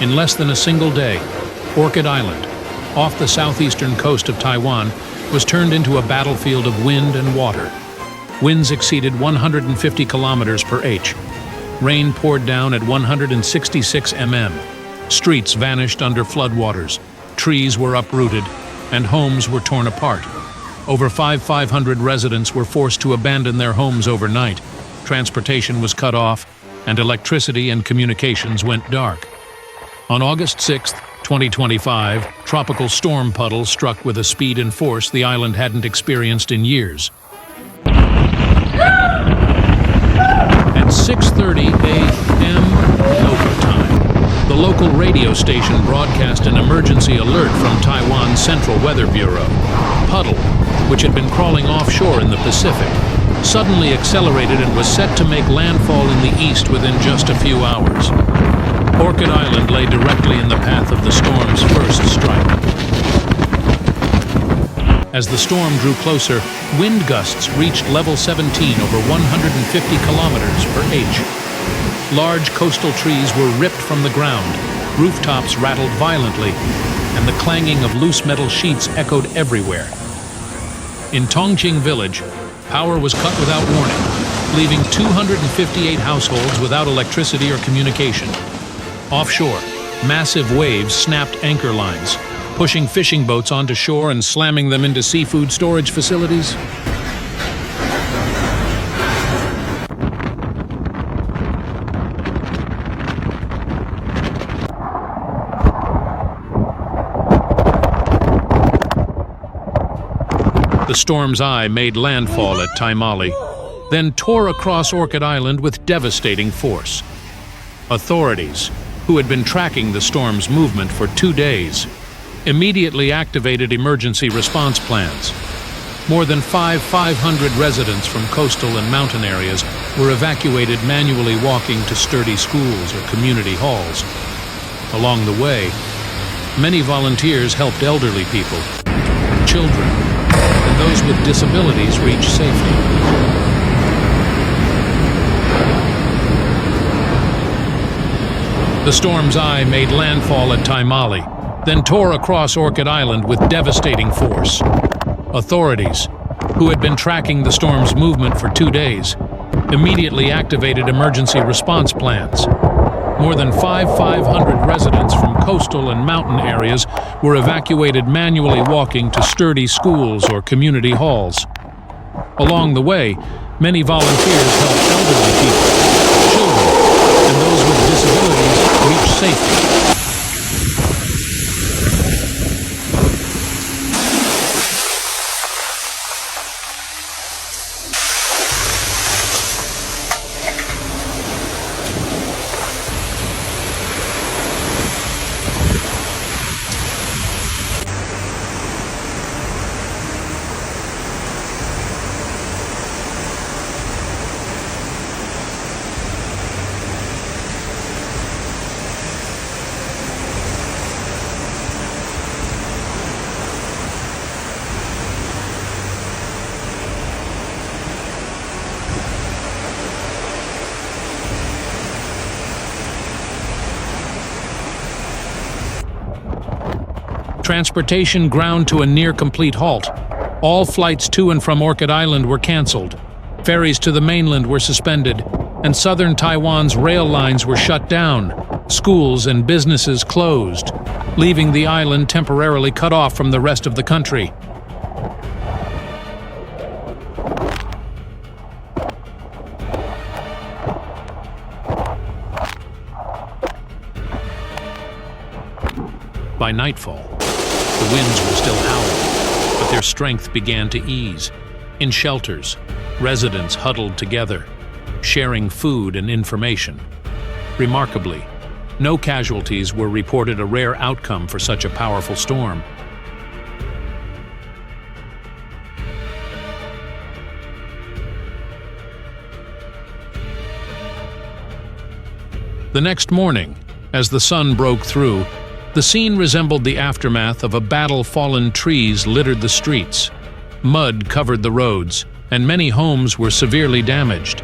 In less than a single day, Orchid Island, off the southeastern coast of Taiwan, was turned into a battlefield of wind and water. Winds exceeded 150 kilometers per h. Rain poured down at 166 mm. Streets vanished under floodwaters. Trees were uprooted, and homes were torn apart. Over 500 residents were forced to abandon their homes overnight. Transportation was cut off, and electricity and communications went dark. On August 6, 2025, Tropical Storm Puddle struck with a speed and force the island hadn't experienced in years. At 6:30 a.m. local time, the local radio station broadcast an emergency alert from Taiwan's Central Weather Bureau. Puddle, which had been crawling offshore in the Pacific, suddenly accelerated and was set to make landfall in the east within just a few hours. Orchid Island lay directly in the path of the storm's first strike. As the storm drew closer, wind gusts reached level 17 over 150 kilometers per h. Large coastal trees were ripped from the ground, rooftops rattled violently, and the clanging of loose metal sheets echoed everywhere. In Tongqing village, power was cut without warning, leaving 258 households without electricity or communication. Offshore, massive waves snapped anchor lines, pushing fishing boats onto shore and slamming them into seafood storage facilities. The storm's eye made landfall at Taimali, then tore across Orchid Island with devastating force. Authorities, who had been tracking the storm's movement for 2 days, immediately activated emergency response plans. More than 500 residents from coastal and mountain areas were evacuated, manually walking to sturdy schools or community halls. Along the way, many volunteers helped elderly people, children, and those with disabilities reach safety. The storm's eye made landfall at Taimali, then tore across Orchid Island with devastating force. Authorities, who had been tracking the storm's movement for 2 days, immediately activated emergency response plans. More than 500 residents from coastal and mountain areas were evacuated, manually walking to sturdy schools or community halls. Along the way, many volunteers helped elderly people, children, and those with disabilities reach safety. Transportation ground to a near-complete halt. All flights to and from Orchid Island were canceled. Ferries to the mainland were suspended, and southern Taiwan's rail lines were shut down. Schools and businesses closed, leaving the island temporarily cut off from the rest of the country. By nightfall, the winds were still howling, but their strength began to ease. In shelters, residents huddled together, sharing food and information. Remarkably, no casualties were reported, a rare outcome for such a powerful storm. The next morning, as the sun broke through, the scene resembled the aftermath of a battle. Fallen trees littered the streets. Mud covered the roads, and many homes were severely damaged.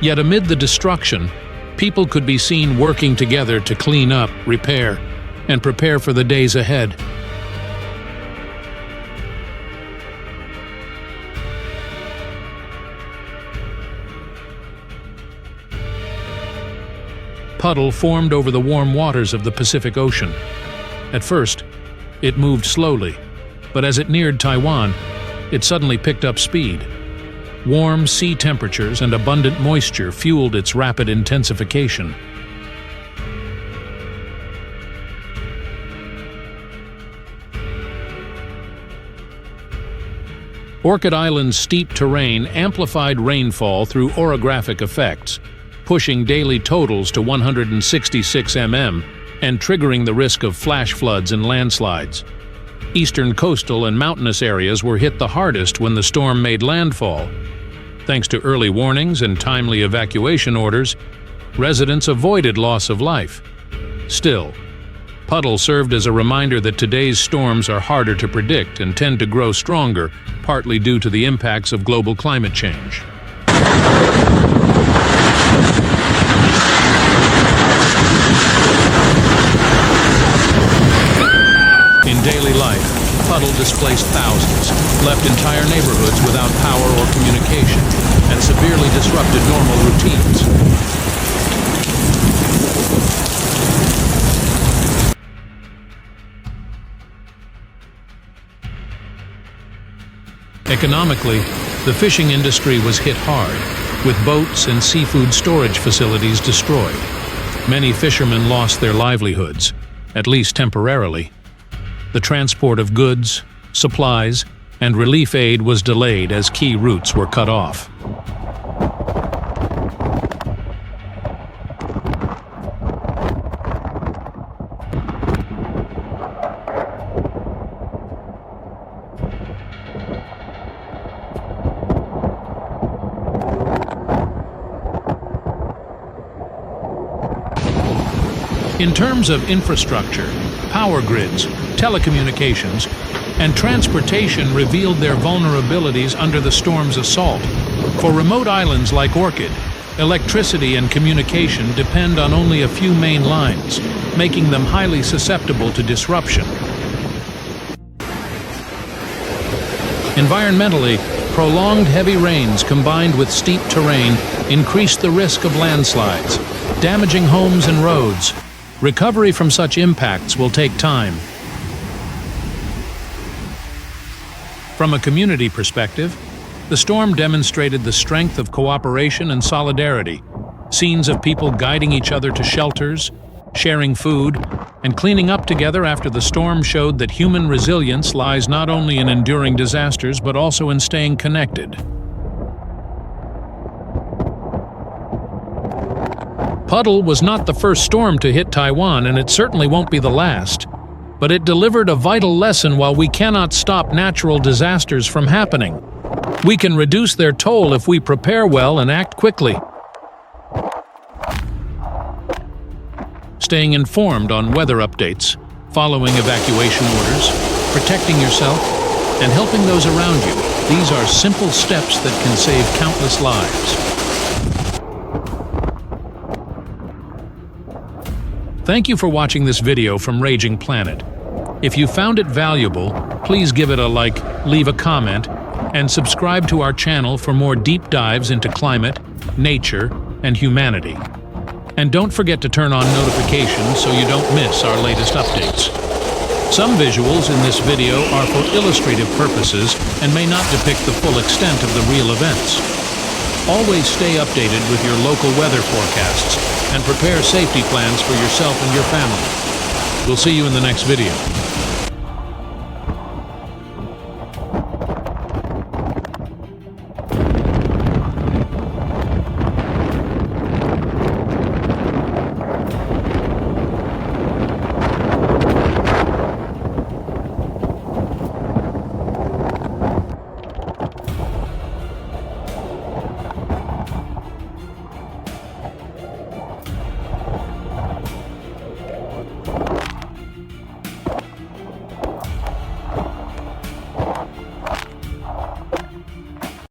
Yet amid the destruction, People could be seen working together to clean up, repair, and prepare for the days ahead. Puddle formed over the warm waters of the Pacific Ocean. At first, it moved slowly, but as it neared Taiwan, it suddenly picked up speed. Warm sea temperatures and abundant moisture fueled its rapid intensification. Orchid Island's steep terrain amplified rainfall through orographic effects, pushing daily totals to 166 mm and triggering the risk of flash floods and landslides. Eastern coastal and mountainous areas were hit the hardest when the storm made landfall. Thanks to early warnings and timely evacuation orders, residents avoided loss of life. Still, Puddle served as a reminder that today's storms are harder to predict and tend to grow stronger, partly due to the impacts of global climate change. In daily life, Puddle displaced thousands, left entire neighborhoods without power or communication, and severely disrupted normal routines. Economically, the fishing industry was hit hard, with boats and seafood storage facilities destroyed. Many fishermen lost their livelihoods, at least temporarily. The transport of goods, supplies, and relief aid was delayed as key routes were cut off. In terms of infrastructure, power grids, telecommunications, and transportation revealed their vulnerabilities under the storm's assault. For remote islands like Orchid, electricity and communication depend on only a few main lines, making them highly susceptible to disruption. Environmentally, prolonged heavy rains combined with steep terrain increased the risk of landslides, damaging homes and roads. Recovery from such impacts will take time. From a community perspective, the storm demonstrated the strength of cooperation and solidarity. Scenes of people guiding each other to shelters, sharing food, and cleaning up together after the storm showed that human resilience lies not only in enduring disasters but also in staying connected. Puddle was not the first storm to hit Taiwan, and it certainly won't be the last. But it delivered a vital lesson. While we cannot stop natural disasters from happening, we can reduce their toll if we prepare well and act quickly. Staying informed on weather updates, following evacuation orders, protecting yourself, and helping those around you, these are simple steps that can save countless lives. Thank you for watching this video from Raging Planet. If you found it valuable, please give it a like, leave a comment, and subscribe to our channel for more deep dives into climate, nature, and humanity. And don't forget to turn on notifications so you don't miss our latest updates. Some visuals in this video are for illustrative purposes and may not depict the full extent of the real events. Always stay updated with your local weather forecasts and prepare safety plans for yourself and your family. We'll see you in the next video.